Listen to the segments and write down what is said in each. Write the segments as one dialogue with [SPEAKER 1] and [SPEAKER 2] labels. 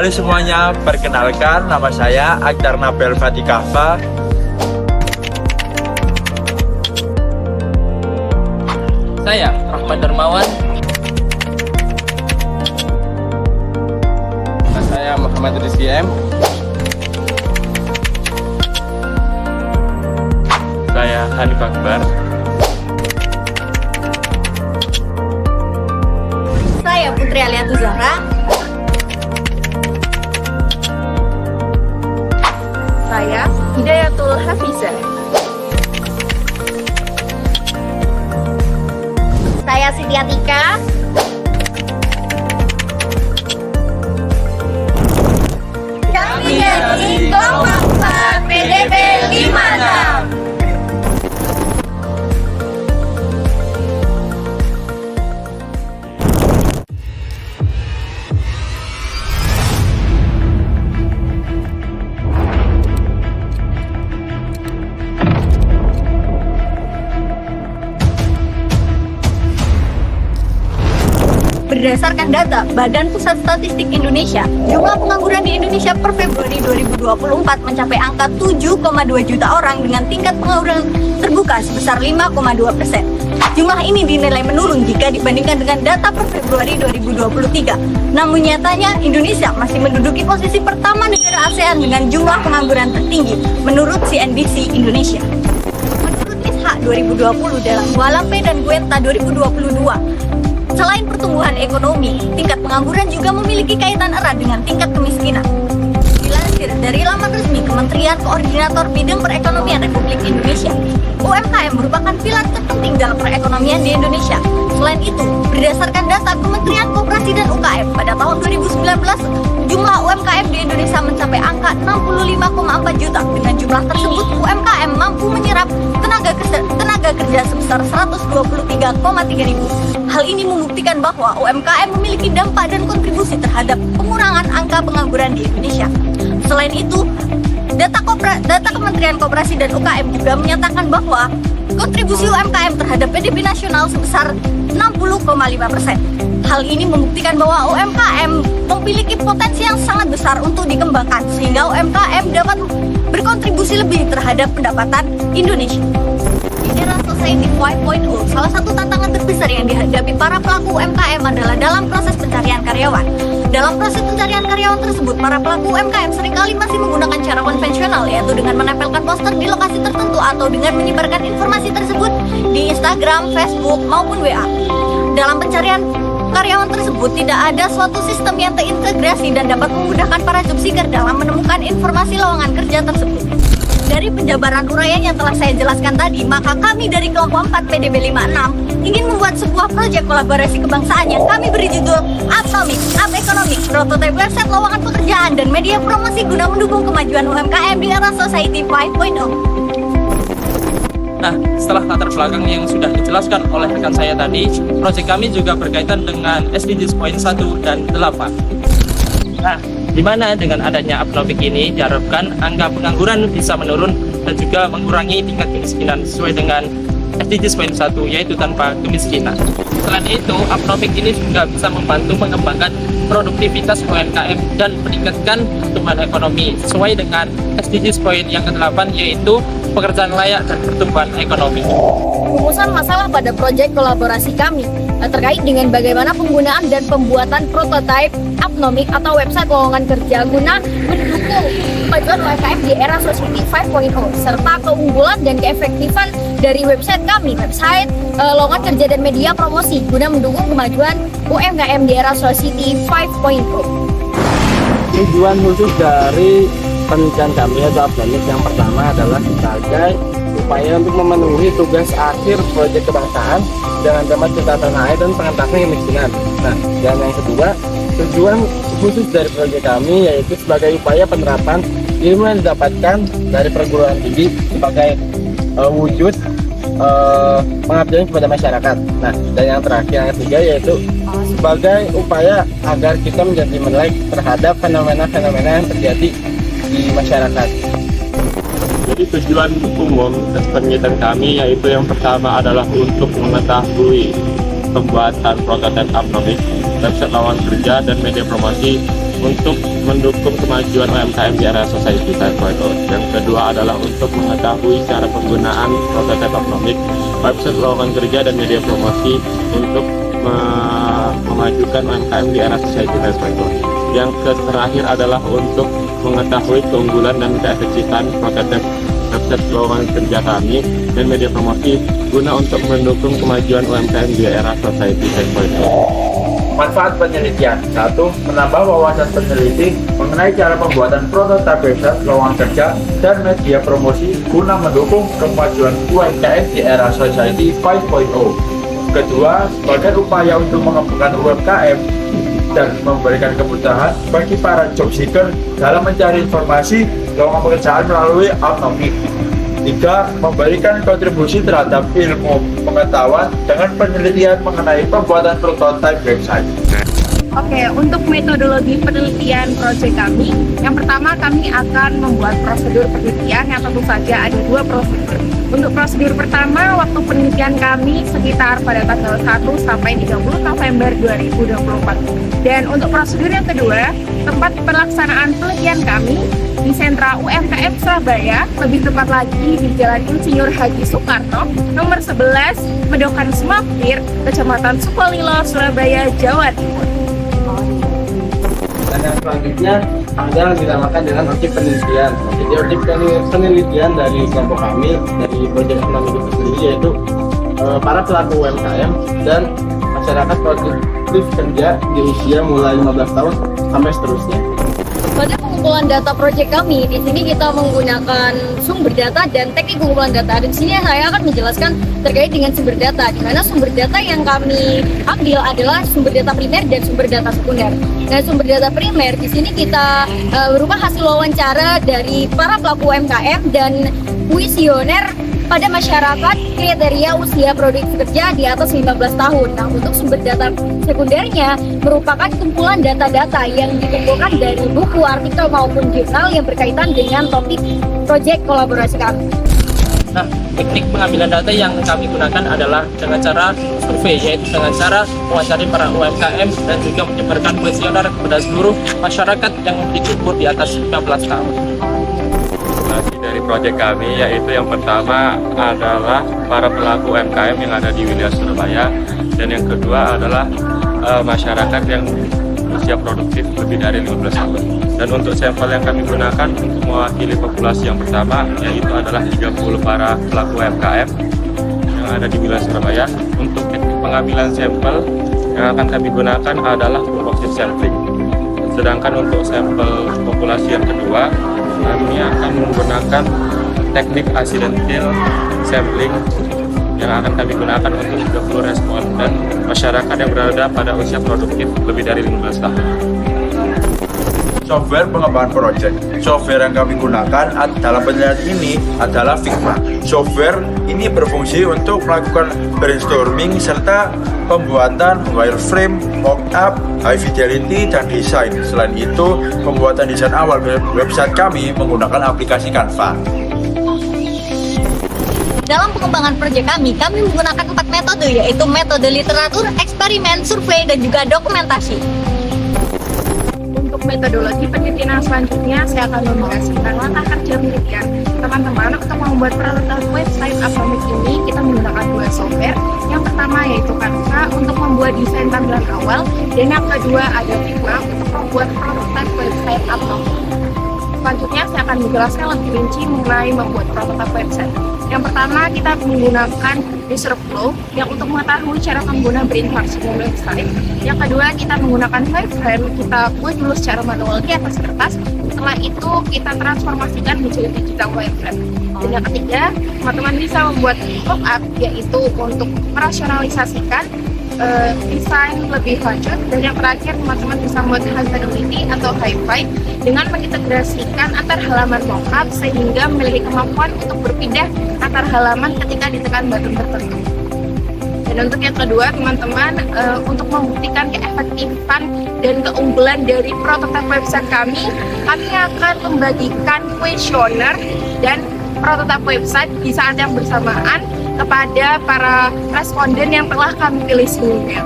[SPEAKER 1] Halo semuanya, perkenalkan nama saya Aktar Nabel Fatikahfa.
[SPEAKER 2] Saya Rahman Darmawan.
[SPEAKER 3] Saya Muhammad Rizky M.
[SPEAKER 1] Saya Hanif Akbar.
[SPEAKER 4] Saya Putri Aliatu Zahra. Saya Hidayatul Hafizah. Saya Siti Atika. Kami dari Kelompok 4 PDB 56. Berdasarkan data Badan Pusat Statistik Indonesia, jumlah pengangguran di Indonesia per Februari 2024 mencapai angka 7,2 juta orang dengan tingkat pengangguran terbuka sebesar 5,2%. Jumlah ini dinilai menurun jika dibandingkan dengan data per Februari 2023. Namun nyatanya Indonesia masih menduduki posisi pertama negara ASEAN dengan jumlah pengangguran tertinggi menurut CNBC Indonesia. Menurut ISHA 2020 dalam Kuala dan Gwenta 2022, selain pertumbuhan ekonomi, tingkat pengangguran juga memiliki kaitan erat dengan tingkat kemiskinan. Dilansir dari laman resmi Kementerian Koordinator Bidang Perekonomian Republik Indonesia, UMKM merupakan pilar terpenting dalam perekonomian di Indonesia. Selain itu, berdasarkan data Kementerian Koperasi dan UKM pada tahun 2019, jumlah UMKM di Indonesia mencapai angka 65,4 juta. Dengan jumlah tersebut, UMKM mampu menyerap tenaga kerja sebesar 123,3 ribu. Hal ini membuktikan bahwa UMKM memiliki dampak dan kontribusi terhadap pengurangan angka pengangguran di Indonesia. Selain itu, data Kementerian Koperasi dan UKM juga menyatakan bahwa kontribusi UMKM terhadap PDB nasional sebesar 60,5%. Hal ini membuktikan bahwa UMKM memiliki potensi yang sangat besar untuk dikembangkan sehingga UMKM dapat berkontribusi lebih terhadap pendapatan Indonesia. Di era Society 5.0, salah satu tantangan terbesar yang dihadapi para pelaku UMKM adalah dalam proses pencarian karyawan. Dalam proses pencarian karyawan tersebut, para pelaku UMKM seringkali masih menggunakan cara konvensional, yaitu dengan menempelkan poster di lokasi tertentu atau dengan menyebarkan informasi tersebut di Instagram, Facebook, maupun WA. Dalam pencarian karyawan tersebut tidak ada suatu sistem yang terintegrasi dan dapat memudahkan para job seeker dalam menemukan informasi lowongan kerja tersebut. Dari penjabaran uraian yang telah saya jelaskan tadi, maka kami dari kelompok 4 PDB 56 ingin membuat sebuah proyek kolaborasi kebangsaan yang kami beri judul Atomic, Up Economic, prototipe website lowongan pekerjaan dan media promosi guna mendukung kemajuan UMKM di era Society 5.0.
[SPEAKER 2] Nah, setelah latar belakang yang sudah dijelaskan oleh rekan saya tadi, proyek kami juga berkaitan dengan SDGs poin 1 dan 8. Nah, di mana dengan adanya Atomic ini diharapkan angka pengangguran bisa menurun dan juga mengurangi tingkat kemiskinan sesuai dengan SDGs poin 1, yaitu tanpa kemiskinan. Selain itu, Atomic ini juga bisa membantu mengembangkan produktivitas UMKM dan meningkatkan pertumbuhan ekonomi sesuai dengan SDGs poin yang ke-8, yaitu pekerjaan layak dan pertumbuhan ekonomi.
[SPEAKER 5] Rumusan masalah pada proyek kolaborasi kami terkait dengan bagaimana penggunaan dan pembuatan prototipe Atomic atau website lowongan kerja guna mendukung kemajuan UMKM di era Society 5.0 serta keunggulan dan keefektifan dari website kami, website lowongan kerja dan media promosi guna mendukung kemajuan UMKM di era Society 5.0.
[SPEAKER 3] Tujuan khusus dari penelitian kami atau Atomic yang pertama adalah sebagai upaya untuk memenuhi tugas akhir proyek kebangsaan dengan tema cinta tanah air dan pengentasan kemiskinan. Nah, dan yang kedua, tujuan khusus dari proyek kami yaitu sebagai upaya penerapan ilmu yang didapatkan dari perguruan tinggi sebagai wujud pengabdian kepada masyarakat. Nah, dan yang terakhir, yang ketiga yaitu sebagai upaya agar kita menjadi melek terhadap fenomena-fenomena yang terjadi di masyarakat.
[SPEAKER 6] Jadi tujuan umum penelitian kami yaitu yang pertama adalah untuk mengetahui pembuatan prototipe Atomic, website lowongan kerja dan media promosi untuk mendukung kemajuan UMKM di era Society 5.0. Yang kedua adalah untuk mengetahui cara penggunaan prototipe akademik, website lowongan kerja dan media promosi untuk memajukan UMKM di era Society 5.0. Yang terakhir adalah untuk mengetahui keunggulan dan keefektifan prototipe website lowongan kerja kami dan media promosi guna untuk mendukung kemajuan UMKM di era Society 5.0.
[SPEAKER 1] Manfaat penelitian. 1. Menambah wawasan peneliti mengenai cara pembuatan prototipe website lowongan kerja dan media promosi guna mendukung kemajuan UMKM di era Society 5.0. Kedua, sebagai upaya untuk mengembangkan UMKM dan memberikan kemudahan bagi para job seeker dalam mencari informasi lowongan pekerjaan melalui Upnomic. 3. Memberikan kontribusi terhadap ilmu pengetahuan dengan penelitian mengenai pembuatan prototipe website.
[SPEAKER 7] Oke, untuk metodologi penelitian proyek kami, yang pertama kami akan membuat prosedur penelitian yang tentu saja ada 2 prosedur. Untuk prosedur pertama, waktu penelitian kami sekitar pada tanggal 1 sampai 30 November 2024. Dan untuk prosedur yang kedua, tempat pelaksanaan penelitian kami di Sentra UMKM Surabaya, lebih tepat lagi di Jalan Insinyur Haji Soekarno, nomor 11, Medokan Semapir, Kecamatan Sukolilo, Surabaya, Jawa Timur.
[SPEAKER 3] Dan yang selanjutnya ada yang dinamakan dengan objek penelitian. Jadi objek penelitian dari kelompok kami, dari proyek ekonomi itu sendiri, yaitu para pelaku UMKM dan masyarakat produktif kerja di usia mulai 15 tahun sampai seterusnya.
[SPEAKER 5] Pada pengumpulan data proyek kami, di sini kita menggunakan sumber data dan teknik pengumpulan data. Dan di sini saya akan menjelaskan terkait dengan sumber data, di mana sumber data yang kami ambil adalah sumber data primer dan sumber data sekunder. Nah, sumber data primer di sini kita berupa hasil wawancara dari para pelaku UMKM dan kuesioner pada masyarakat kriteria usia produktif kerja di atas 15 tahun. Nah, untuk sumber data sekundernya merupakan kumpulan data-data yang dikumpulkan dari buku, artikel maupun jurnal yang berkaitan dengan topik proyek kolaborasi kami.
[SPEAKER 2] Nah, teknik pengambilan data yang kami gunakan adalah dengan cara survei, yaitu dengan cara mewawancari para UMKM dan juga menyebarkan kuesioner kepada seluruh masyarakat yang memiliki umur di atas 15 tahun.
[SPEAKER 6] Dari proyek kami, yaitu yang pertama adalah para pelaku UMKM yang ada di wilayah Surabaya, dan yang kedua adalah masyarakat yang usia produktif lebih dari 15 tahun. Dan untuk sampel yang kami gunakan untuk mewakili populasi yang pertama, yaitu adalah 30 para pelaku UMKM yang ada di wilayah Surabaya. Untuk teknik pengambilan sampel yang akan kami gunakan adalah composite sampling. Sedangkan untuk sampel populasi yang kedua, kami akan menggunakan teknik accidental sampling yang akan kami gunakan untuk 30 responden masyarakat yang berada pada usia produktif lebih dari 15 tahun.
[SPEAKER 1] Software pengembangan proyek. Software yang kami gunakan dalam penelitian ini adalah Figma. Software ini berfungsi untuk melakukan brainstorming serta pembuatan wireframe, mockup, high fidelity, dan desain. Selain itu, pembuatan desain awal website kami menggunakan aplikasi Canva.
[SPEAKER 4] Dalam pengembangan proyek kami menggunakan 4 metode, yaitu metode literatur, eksperimen, survei, dan juga dokumentasi.
[SPEAKER 7] Untuk metodologi penelitian selanjutnya, saya akan membahas tentang langkah kerja penelitian. Teman-teman, untuk membuat prototipe website Upnomic ini, kita menggunakan 2 software. Yang pertama yaitu Canva untuk membuat desain tampilan awal, dan yang kedua ada Figma untuk membuat prototipe website Upnomic. Selanjutnya, saya akan menjelaskan lebih rinci mengenai membuat prototipe website. Yang pertama, kita menggunakan user flow yang untuk mengetahui cara pengguna berinteraksi dengan website. Yang kedua, kita menggunakan wireframe, kita buat dulu secara manual di atas kertas. Setelah itu, kita transformasikan menjadi digital wireframe. Dan yang ketiga, teman-teman bisa membuat mockup, yaitu untuk merasionalisasikan desain lebih lanjut. Dan yang terakhir, teman-teman bisa membuat usability atau hi-fi dengan mengintegrasikan antar halaman mockup sehingga memiliki kemampuan untuk berpindah antar halaman ketika ditekan button tertentu. Dan untuk yang kedua, teman-teman, untuk membuktikan keefektifan dan keunggulan dari prototipe website kami akan membagikan kuesioner dan prototipe website di saat yang bersamaan kepada para responden yang telah kami pilih sebelumnya.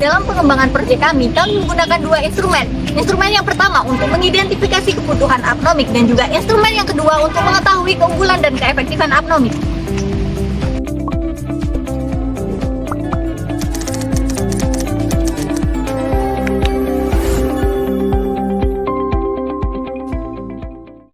[SPEAKER 4] dalam pengembangan proyek kami menggunakan dua instrumen. Instrumen yang pertama untuk mengidentifikasi kebutuhan apnomik dan juga instrumen yang kedua untuk mengetahui keunggulan dan keefektifan apnomik.